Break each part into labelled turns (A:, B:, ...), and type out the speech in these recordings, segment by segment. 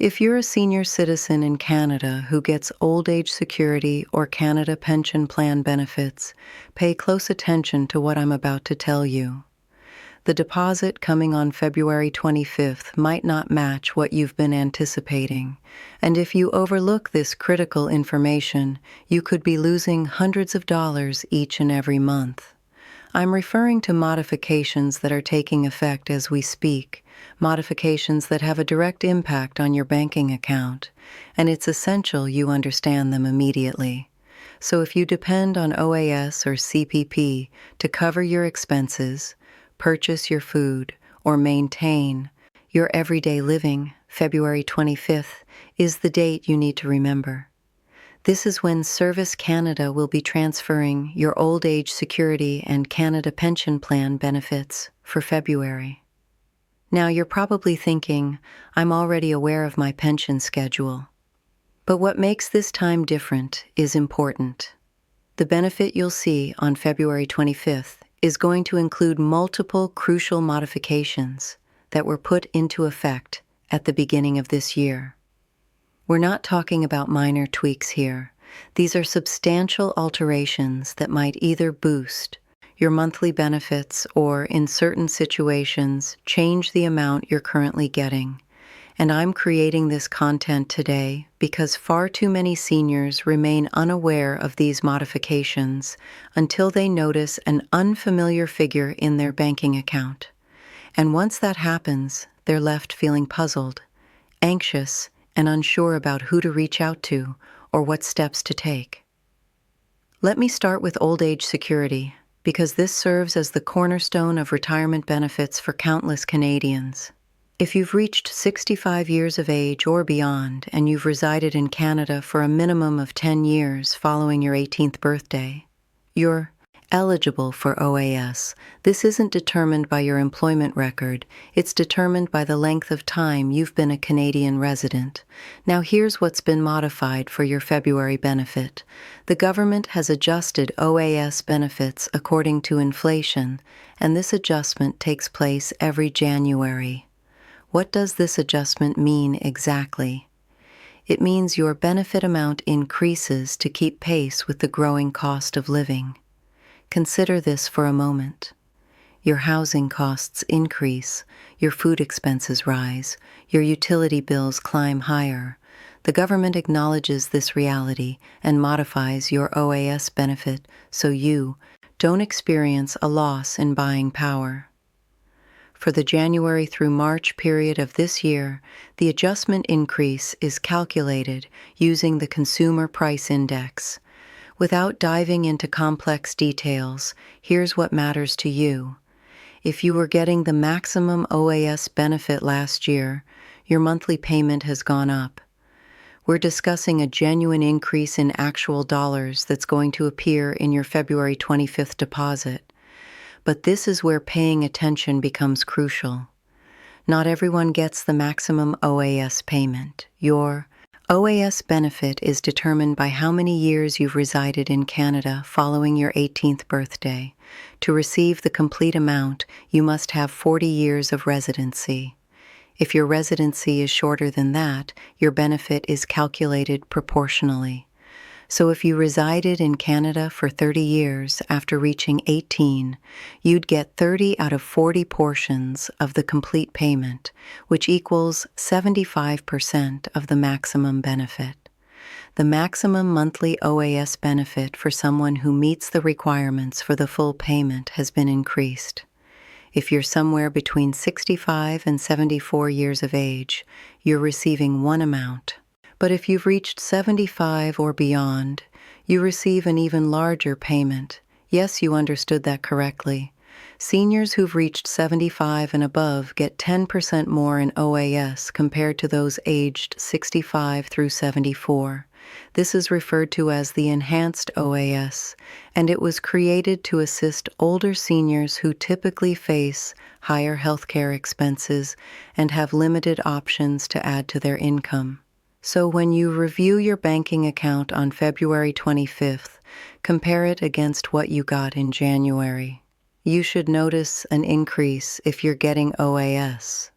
A: If you're a senior citizen in Canada who gets old age security or Canada Pension Plan benefits, pay close attention to what I'm about to tell you. The deposit coming on February 25th might not match what you've been anticipating, and if you overlook this critical information, you could be losing hundreds of dollars each and every month. I'm referring to modifications that are taking effect as we speak, modifications that have a direct impact on your banking account, and it's essential you understand them immediately. So if you depend on OAS or CPP to cover your expenses, purchase your food, or maintain your everyday living, February 25th is the date you need to remember. This is when Service Canada will be transferring your old age security and Canada Pension Plan benefits for February. Now you're probably thinking, I'm already aware of my pension schedule. But what makes this time different is important. The benefit you'll see on February 25th is going to include multiple crucial modifications that were put into effect at the beginning of this year. We're not talking about minor tweaks here. These are substantial alterations that might either boost your monthly benefits or, in certain situations, change the amount you're currently getting. And I'm creating this content today because far too many seniors remain unaware of these modifications until they notice an unfamiliar figure in their banking account. And once that happens, they're left feeling puzzled, anxious, and unsure about who to reach out to or what steps to take. Let me start with old age security, because this serves as the cornerstone of retirement benefits for countless Canadians. If you've reached 65 years of age or beyond and you've resided in Canada for a minimum of 10 years following your 18th birthday, you're eligible for OAS. This isn't determined by your employment record, it's determined by the length of time you've been a Canadian resident. Now here's what's been modified for your February benefit. The government has adjusted OAS benefits according to inflation, and this adjustment takes place every January. What does this adjustment mean exactly? It means your benefit amount increases to keep pace with the growing cost of living. Consider this for a moment. Your housing costs increase, your food expenses rise, your utility bills climb higher. The government acknowledges this reality and modifies your OAS benefit so you don't experience a loss in buying power. For the January through March period of this year, the adjustment increase is calculated using the Consumer Price Index. Without diving into complex details, here's what matters to you. If you were getting the maximum OAS benefit last year, your monthly payment has gone up. We're discussing a genuine increase in actual dollars that's going to appear in your February 25th deposit. But this is where paying attention becomes crucial. Not everyone gets the maximum OAS payment. Your OAS benefit is determined by how many years you've resided in Canada following your 18th birthday. To receive the complete amount, you must have 40 years of residency. If your residency is shorter than that, your benefit is calculated proportionally. So if you resided in Canada for 30 years after reaching 18, you'd get 30 out of 40 portions of the complete payment, which equals 75% of the maximum benefit. The maximum monthly OAS benefit for someone who meets the requirements for the full payment has been increased. If you're somewhere between 65 and 74 years of age, you're receiving one amount. But if you've reached 75 or beyond, you receive an even larger payment. Yes, you understood that correctly. Seniors who've reached 75 and above get 10% more in OAS compared to those aged 65 through 74. This is referred to as the Enhanced OAS, and it was created to assist older seniors who typically face higher healthcare expenses and have limited options to add to their income. So when you review your banking account on February 25th, compare it against what you got in January. You should notice an increase if you're getting OAS.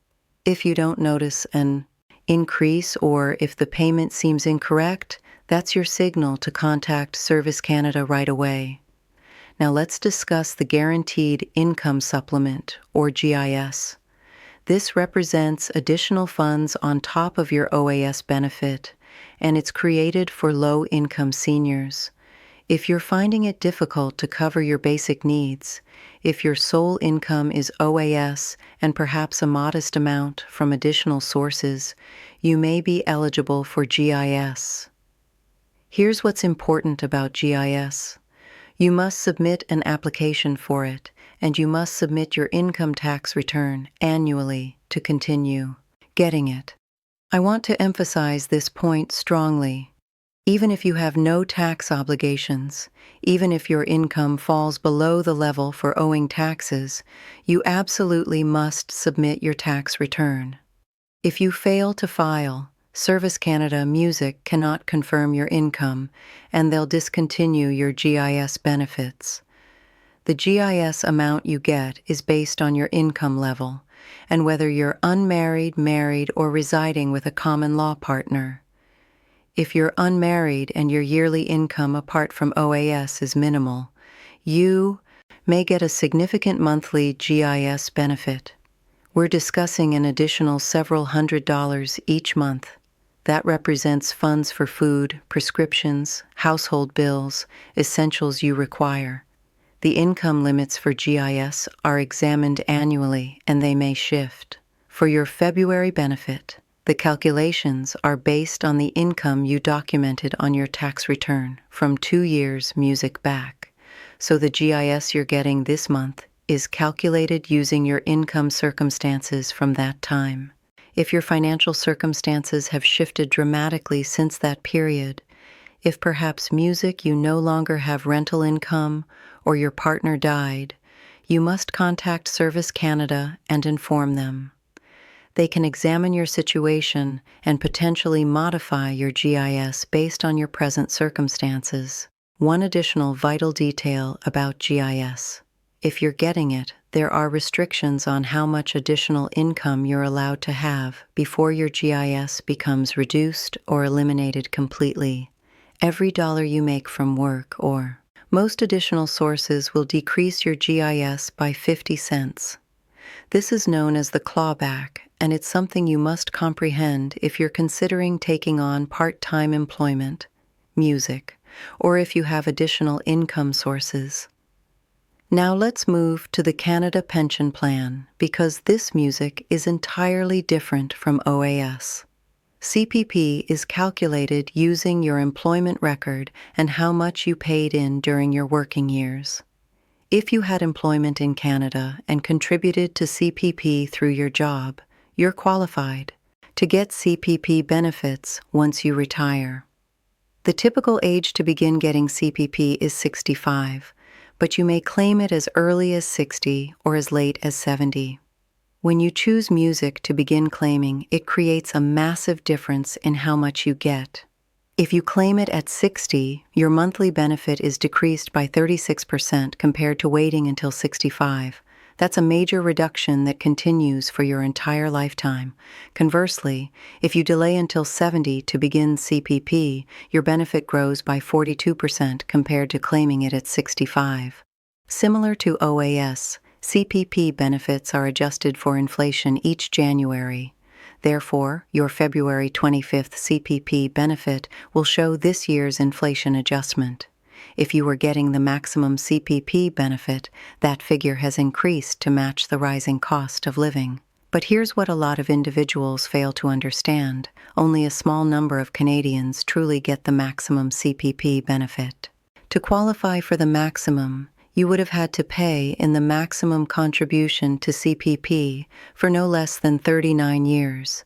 A: If you don't notice an increase or if the payment seems incorrect, that's your signal to contact Service Canada right away. Now let's discuss the Guaranteed Income Supplement, or GIS. This represents additional funds on top of your OAS benefit, and it's created for low-income seniors. If you're finding it difficult to cover your basic needs, if your sole income is OAS and perhaps a modest amount from additional sources, you may be eligible for GIS. Here's what's important about GIS. You must submit an application for it, and you must submit your income tax return annually to continue getting it. I want to emphasize this point strongly. Even if you have no tax obligations, even if your income falls below the level for owing taxes, you absolutely must submit your tax return. If you fail to file, Service Canada Music cannot confirm your income, and they'll discontinue your GIS benefits. The GIS amount you get is based on your income level, and whether you're unmarried, married, or residing with a common law partner. If you're unmarried and your yearly income apart from OAS is minimal, you may get a significant monthly GIS benefit. We're discussing an additional several $100s each month. That represents funds for food, prescriptions, household bills, essentials you require. The income limits for GIS are examined annually, and they may shift. For your February benefit, the calculations are based on the income you documented on your tax return from 2 years music back. So the GIS you're getting this month is calculated using your income circumstances from that time. If your financial circumstances have shifted dramatically since that period, if perhaps music you no longer have rental income or your partner died, you must contact Service Canada and inform them. They can examine your situation and potentially modify your GIS based on your present circumstances. One additional vital detail about GIS. If you're getting it, there are restrictions on how much additional income you're allowed to have before your GIS becomes reduced or eliminated completely. Every dollar you make from work or most additional sources will decrease your GIS by 50 cents. This is known as the clawback, and it's something you must comprehend if you're considering taking on part-time employment, music, or if you have additional income sources. Now let's move to the Canada Pension Plan, because this music is entirely different from OAS. CPP is calculated using your employment record and how much you paid in during your working years. If you had employment in Canada and contributed to CPP through your job, you're qualified to get CPP benefits once you retire. The typical age to begin getting CPP is 65, but you may claim it as early as 60 or as late as 70. When you choose music to begin claiming, it creates a massive difference in how much you get. If you claim it at 60, your monthly benefit is decreased by 36% compared to waiting until 65. That's a major reduction that continues for your entire lifetime. Conversely, if you delay until 70 to begin CPP, your benefit grows by 42% compared to claiming it at 65. Similar to OAS, CPP benefits are adjusted for inflation each January. Therefore, your February 25th CPP benefit will show this year's inflation adjustment. If you were getting the maximum CPP benefit, that figure has increased to match the rising cost of living. But here's what a lot of individuals fail to understand. Only a small number of Canadians truly get the maximum CPP benefit. To qualify for the maximum, you would have had to pay in the maximum contribution to CPP for no less than 39 years,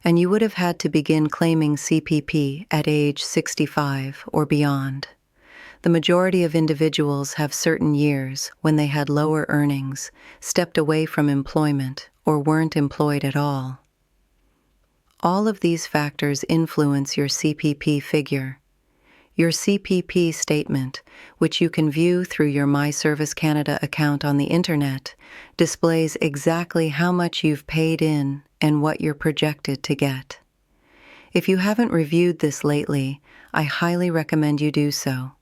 A: and you would have had to begin claiming CPP at age 65 or beyond. The majority of individuals have certain years when they had lower earnings, stepped away from employment, or weren't employed at all. All of these factors influence your CPP figure. Your CPP statement, which you can view through your My Service Canada account on the internet, displays exactly how much you've paid in and what you're projected to get. If you haven't reviewed this lately, I highly recommend you do so.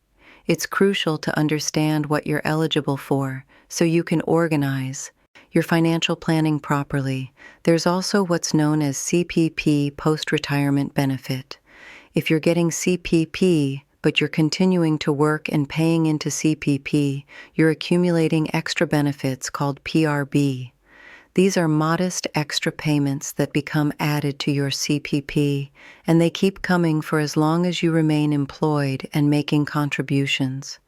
A: It's crucial to understand what you're eligible for so you can organize your financial planning properly. There's also what's known as CPP post-retirement benefit. If you're getting CPP, but you're continuing to work and paying into CPP, you're accumulating extra benefits called PRB. These are modest extra payments that become added to your CPP, and they keep coming for as long as you remain employed and making contributions.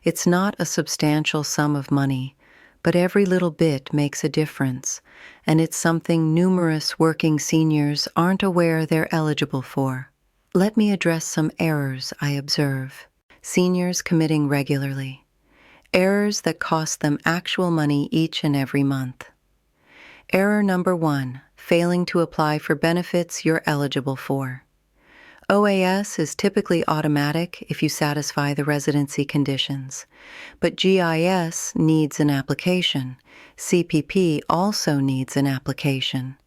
A: It's not a substantial sum of money, but every little bit makes a difference, and it's something numerous working seniors aren't aware they're eligible for. Let me address some errors I observe. Seniors committing regularly. Errors that cost them actual money each and every month. Error number 1, failing to apply for benefits you're eligible for. OAS is typically automatic if you satisfy the residency conditions, but GIS needs an application. CPP also needs an application.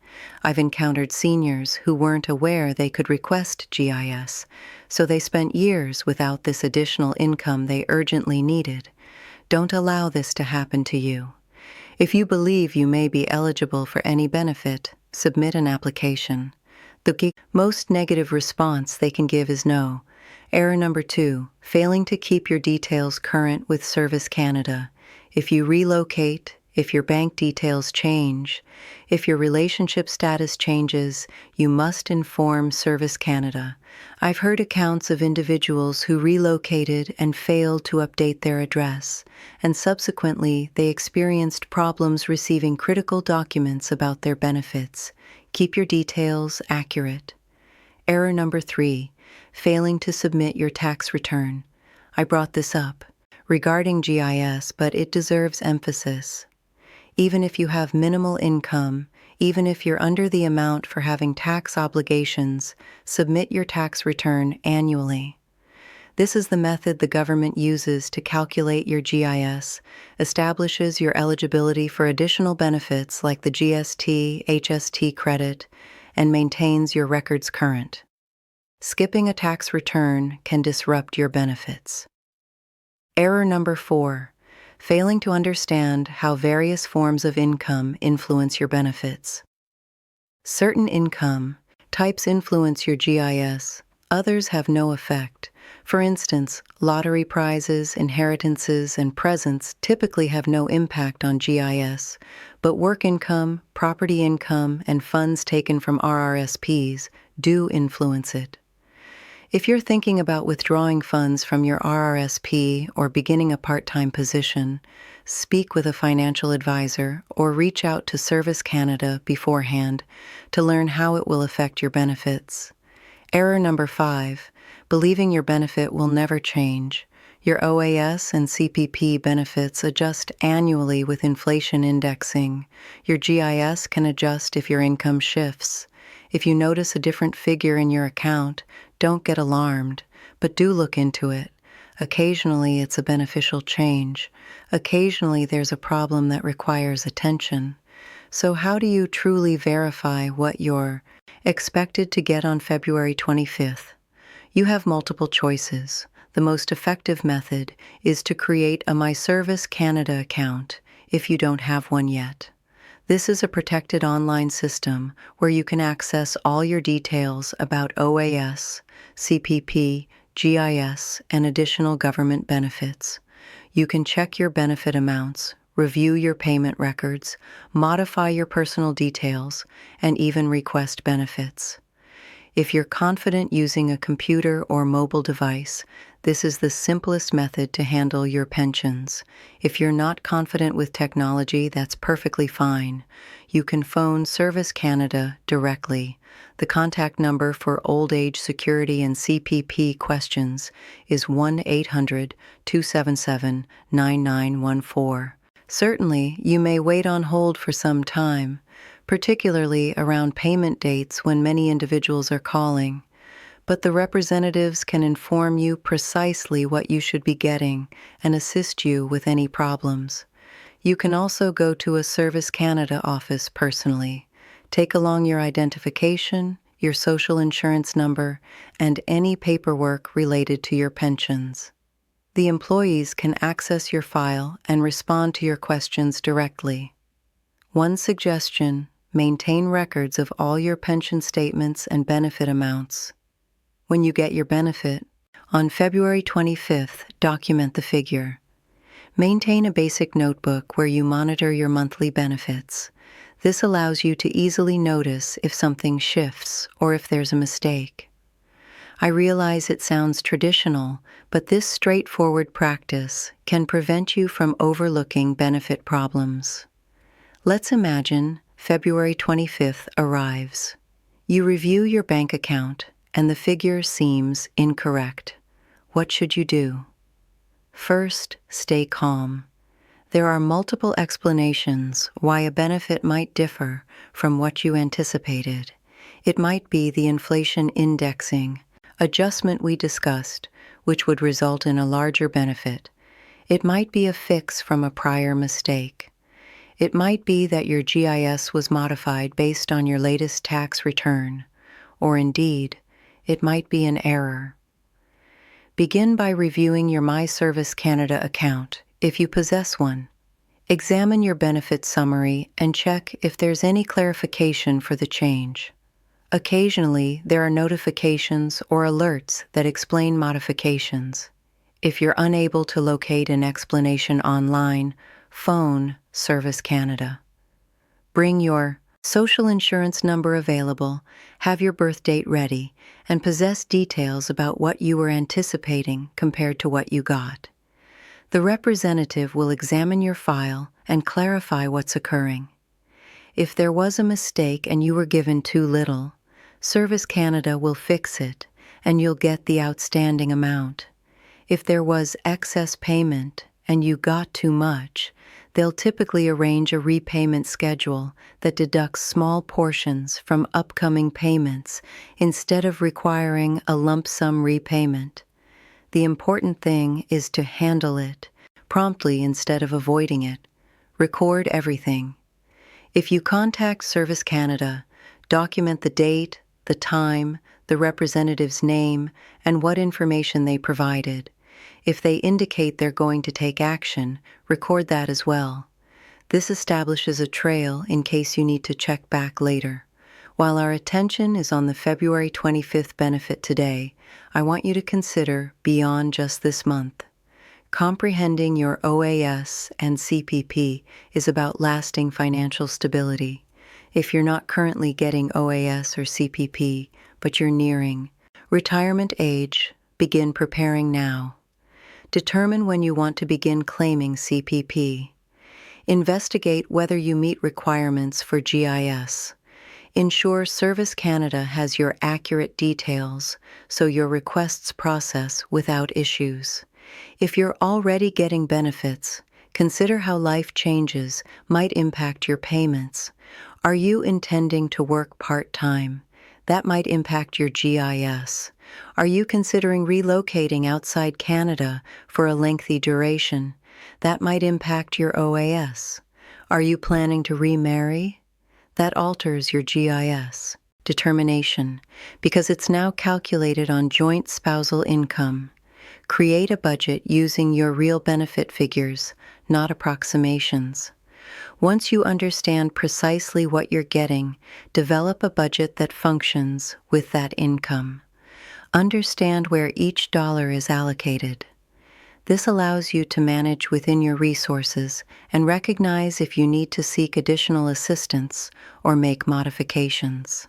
A: I've encountered seniors who weren't aware they could request GIS, so they spent years without this additional income they urgently needed. Don't allow this to happen to you. If you believe you may be eligible for any benefit, submit an application. The most negative response they can give is no. Error number 2, failing to keep your details current with Service Canada. If you relocate, if your bank details change, if your relationship status changes, you must inform Service Canada. I've heard accounts of individuals who relocated and failed to update their address, and subsequently they experienced problems receiving critical documents about their benefits. Keep your details accurate. Error number 3, failing to submit your tax return. I brought this up regarding GIS, but it deserves emphasis. Even if you have minimal income, even if you're under the amount for having tax obligations, submit your tax return annually. This is the method the government uses to calculate your GIS, establishes your eligibility for additional benefits like the GST, HST credit, and maintains your records current. Skipping a tax return can disrupt your benefits. Error number 4, failing to understand how various forms of income influence your benefits. Certain income types influence your GIS, others have no effect. For instance, lottery prizes, inheritances, and presents typically have no impact on GIS, but work income, property income, and funds taken from RRSPs do influence it. If you're thinking about withdrawing funds from your RRSP or beginning a part-time position, speak with a financial advisor or reach out to Service Canada beforehand to learn how it will affect your benefits. Error number 5, believing your benefit will never change. Your OAS and CPP benefits adjust annually with inflation indexing. Your GIS can adjust if your income shifts. If you notice a different figure in your account, don't get alarmed, but do look into it. Occasionally it's a beneficial change. Occasionally there's a problem that requires attention. So how do you truly verify what you're expected to get on February 25th? You have multiple choices. The most effective method is to create a My Service Canada account if you don't have one yet. This is a protected online system where you can access all your details about OAS, CPP, GIS, and additional government benefits. You can check your benefit amounts, review your payment records, modify your personal details, and even request benefits. If you're confident using a computer or mobile device, this is the simplest method to handle your pensions. If you're not confident with technology, that's perfectly fine. You can phone Service Canada directly. The contact number for old age security and CPP questions is 1-800-277-9914. Certainly, you may wait on hold for some time, particularly around payment dates when many individuals are calling, but the representatives can inform you precisely what you should be getting and assist you with any problems. You can also go to a Service Canada office personally. Take along your identification, your social insurance number, and any paperwork related to your pensions. The employees can access your file and respond to your questions directly. One suggestion: maintain records of all your pension statements and benefit amounts. When you get your benefit, on February 25th, document the figure. Maintain a basic notebook where you monitor your monthly benefits. This allows you to easily notice if something shifts or if there's a mistake. I realize it sounds traditional, but this straightforward practice can prevent you from overlooking benefit problems. Let's imagine February 25th arrives. You review your bank account and the figure seems incorrect. What should you do? First, stay calm. There are multiple explanations why a benefit might differ from what you anticipated. It might be the inflation indexing adjustment we discussed, which would result in a larger benefit. It might be a fix from a prior mistake. It might be that your GIS was modified based on your latest tax return, or indeed, it might be an error. Begin by reviewing your My Service Canada account, if you possess one. Examine your benefit summary and check if there's any clarification for the change. Occasionally, there are notifications or alerts that explain modifications. If you're unable to locate an explanation online, phone Service Canada. Bring your social insurance number available, have your birth date ready, and possess details about what you were anticipating compared to what you got. The representative will examine your file and clarify what's occurring. If there was a mistake and you were given too little, Service Canada will fix it and you'll get the outstanding amount. If there was excess payment and you got too much, they'll typically arrange a repayment schedule that deducts small portions from upcoming payments instead of requiring a lump sum repayment. The important thing is to handle it promptly instead of avoiding it. Record everything. If you contact Service Canada, document the date, the time, the representative's name, and what information they provided. If they indicate they're going to take action, record that as well. This establishes a trail in case you need to check back later. While our attention is on the February 25th benefit today, I want you to consider beyond just this month. Comprehending your OAS and CPP is about lasting financial stability. If you're not currently getting OAS or CPP, but you're nearing retirement age, begin preparing now. Determine when you want to begin claiming CPP. Investigate whether you meet requirements for GIS. Ensure Service Canada has your accurate details so your requests process without issues. If you're already getting benefits, consider how life changes might impact your payments. Are you intending to work part-time? That might impact your GIS. Are you considering relocating outside Canada for a lengthy duration? That might impact your OAS. Are you planning to remarry? That alters your GIS. Determination, because it's now calculated on joint spousal income. Create a budget using your real benefit figures, not approximations. Once you understand precisely what you're getting, develop a budget that functions with that income. Understand where each dollar is allocated. This allows you to manage within your resources and recognize if you need to seek additional assistance or make modifications.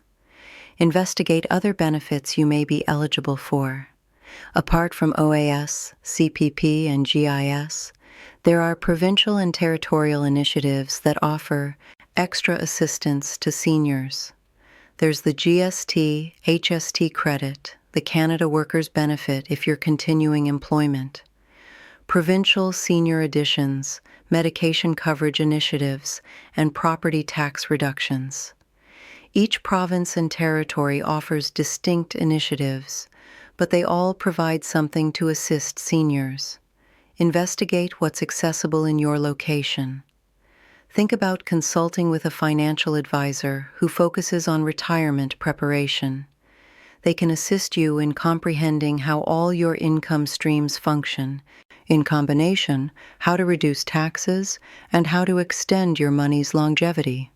A: Investigate other benefits you may be eligible for. Apart from OAS, CPP, and GIS, there are provincial and territorial initiatives that offer extra assistance to seniors. There's the GST, HST credit, the Canada Workers Benefit if you're continuing employment, provincial senior additions, medication coverage initiatives, and property tax reductions. Each province and territory offers distinct initiatives, but they all provide something to assist seniors. Investigate what's accessible in your location. Think about consulting with a financial advisor who focuses on retirement preparation. They can assist you in comprehending how all your income streams function, in combination, how to reduce taxes, and how to extend your money's longevity.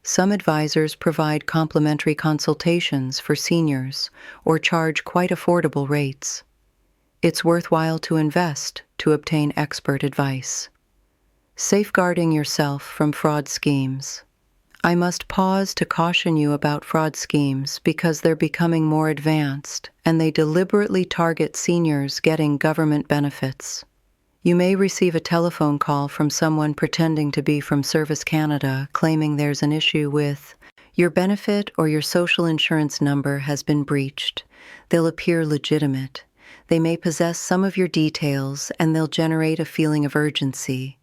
A: Some advisors provide complimentary consultations for seniors or charge quite affordable rates. It's worthwhile to invest to obtain expert advice. Safeguarding yourself from fraud schemes. I must pause to caution you about fraud schemes because they're becoming more advanced and they deliberately target seniors getting government benefits. You may receive a telephone call from someone pretending to be from Service Canada claiming there's an issue with your benefit or your social insurance number has been breached. They'll appear legitimate. They may possess some of your details and they'll generate a feeling of urgency.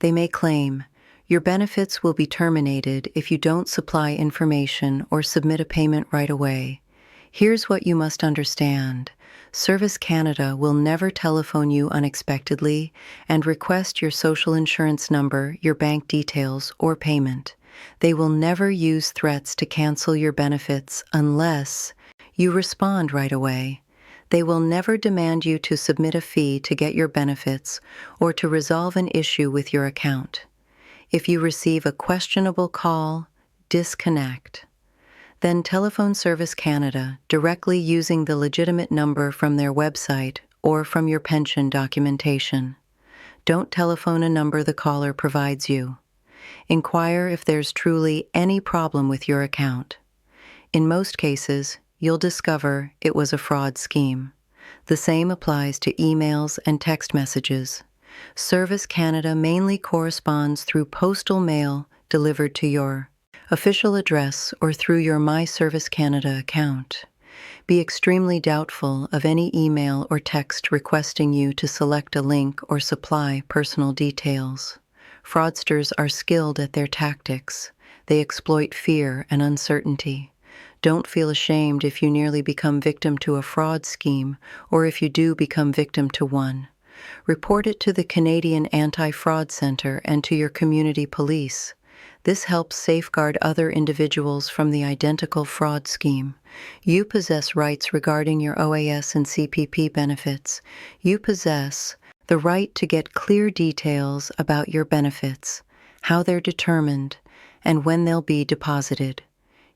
A: They may claim, your benefits will be terminated if you don't supply information or submit a payment right away. Here's what you must understand. Service Canada will never telephone you unexpectedly and request your social insurance number, your bank details, or payment. They will never use threats to cancel your benefits unless you respond right away. They will never demand you to submit a fee to get your benefits or to resolve an issue with your account. If you receive a questionable call, disconnect. Then telephone Service Canada directly using the legitimate number from their website or from your pension documentation. Don't telephone a number the caller provides you. Inquire if there's truly any problem with your account. In most cases, you'll discover it was a fraud scheme. The same applies to emails and text messages. Service Canada mainly corresponds through postal mail delivered to your official address or through your My Service Canada account. Be extremely doubtful of any email or text requesting you to select a link or supply personal details. Fraudsters are skilled at their tactics. They exploit fear and uncertainty. Don't feel ashamed if you nearly become victim to a fraud scheme or if you do become victim to one. Report it to the Canadian Anti-Fraud Centre and to your community police. This helps safeguard other individuals from the identical fraud scheme. You possess rights regarding your OAS and CPP benefits. You possess the right to get clear details about your benefits, how they're determined, and when they'll be deposited.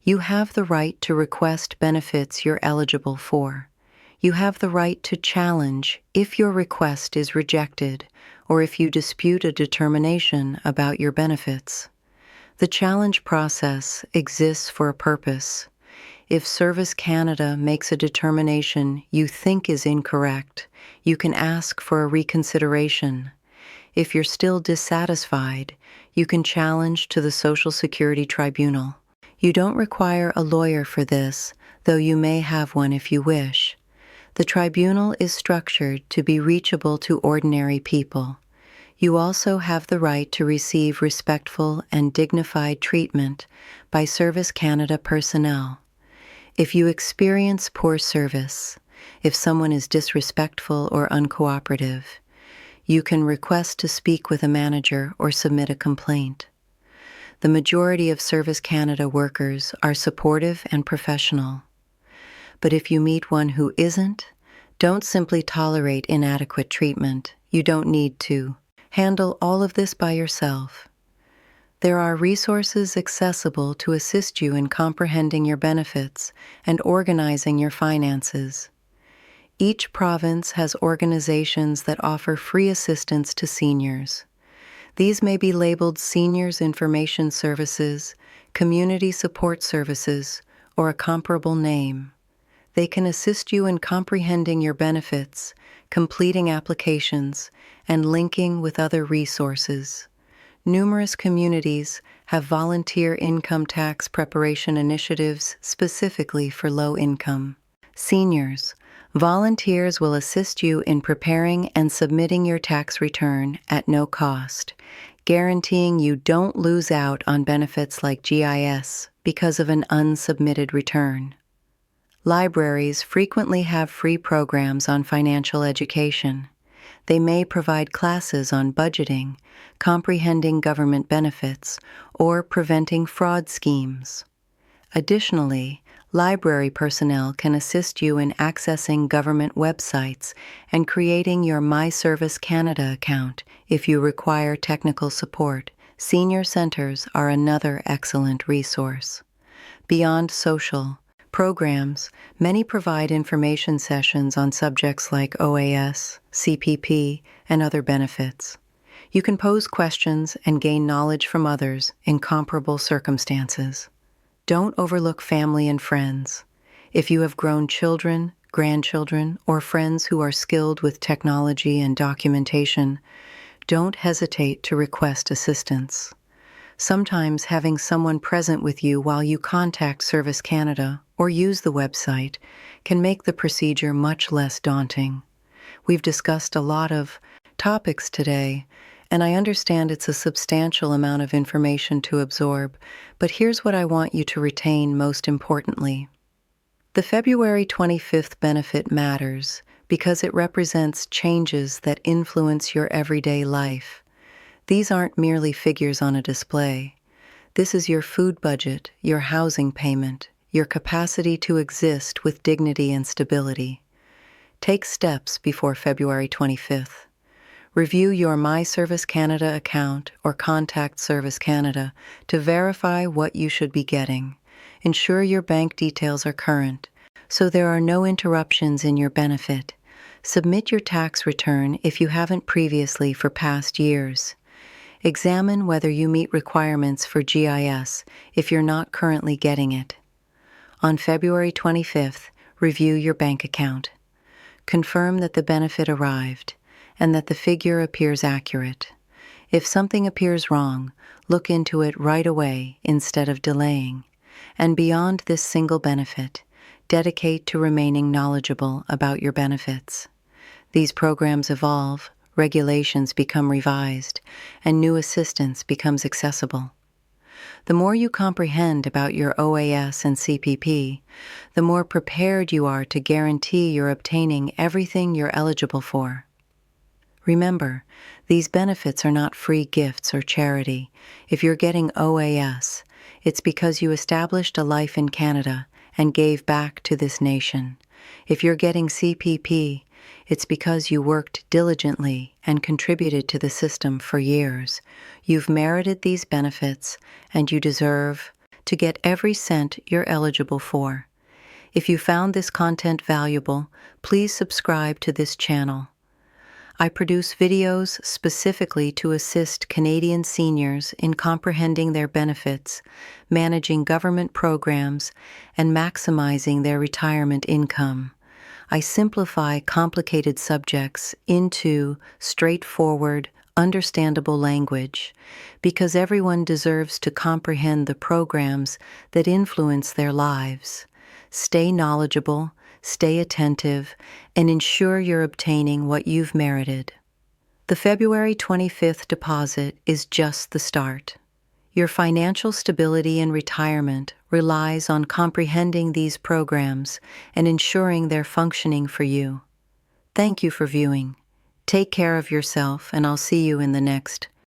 A: You have the right to request benefits you're eligible for. You have the right to challenge if your request is rejected or if you dispute a determination about your benefits. The challenge process exists for a purpose. If Service Canada makes a determination you think is incorrect, you can ask for a reconsideration. If you're still dissatisfied, you can challenge to the Social Security Tribunal. You don't require a lawyer for this, though you may have one if you wish. The tribunal is structured to be reachable to ordinary people. You also have the right to receive respectful and dignified treatment by Service Canada personnel. If you experience poor service, if someone is disrespectful or uncooperative, you can request to speak with a manager or submit a complaint. The majority of Service Canada workers are supportive and professional. But if you meet one who isn't, don't simply tolerate inadequate treatment. You don't need to. Handle all of this by yourself. There are resources accessible to assist you in comprehending your benefits and organizing your finances. Each province has organizations that offer free assistance to seniors. These may be labeled Seniors Information Services, Community Support Services, or a comparable name. They can assist you in comprehending your benefits, completing applications, and linking with other resources. Numerous communities have volunteer income tax preparation initiatives specifically for low-income seniors. Volunteers will assist you in preparing and submitting your tax return at no cost, guaranteeing you don't lose out on benefits like GIS because of an unsubmitted return. Libraries frequently have free programs on financial education. They may provide classes on budgeting, comprehending government benefits, or preventing fraud schemes. Additionally, library personnel can assist you in accessing government websites and creating your My Service Canada account if you require technical support. Senior centers are another excellent resource. Beyond social programs, many provide information sessions on subjects like OAS, CPP, and other benefits. You can pose questions and gain knowledge from others in comparable circumstances. Don't overlook family and friends. If you have grown children, grandchildren, or friends who are skilled with technology and documentation, don't hesitate to request assistance. Sometimes having someone present with you while you contact Service Canada or use the website can make the procedure much less daunting. We've discussed a lot of topics today, and I understand it's a substantial amount of information to absorb, but here's what I want you to retain most importantly. The February 25th benefit matters because it represents changes that influence your everyday life. These aren't merely figures on a display. This is your food budget, your housing payment, your capacity to exist with dignity and stability. Take steps before February 25th. Review your My Service Canada account or contact Service Canada to verify what you should be getting. Ensure your bank details are current, so there are no interruptions in your benefit. Submit your tax return if you haven't previously for past years. Examine whether you meet requirements for GIS if you're not currently getting it. On February 25th, review your bank account. Confirm that the benefit arrived and that the figure appears accurate. If something appears wrong, look into it right away instead of delaying. And beyond this single benefit, dedicate to remaining knowledgeable about your benefits. These programs evolve, regulations become revised, and new assistance becomes accessible. The more you comprehend about your OAS and CPP, the more prepared you are to guarantee you're obtaining everything you're eligible for. Remember, these benefits are not free gifts or charity. If you're getting OAS, it's because you established a life in Canada and gave back to this nation. If you're getting CPP, it's because you worked diligently and contributed to the system for years. You've merited these benefits, and you deserve to get every cent you're eligible for. If you found this content valuable, please subscribe to this channel. I produce videos specifically to assist Canadian seniors in comprehending their benefits, managing government programs, and maximizing their retirement income. I simplify complicated subjects into straightforward, understandable language because everyone deserves to comprehend the programs that influence their lives. Stay knowledgeable, stay attentive, and ensure you're obtaining what you've merited. The February 25th deposit is just the start. Your financial stability in retirement relies on comprehending these programs and ensuring they're functioning for you. Thank you for viewing. Take care of yourself, and I'll see you in the next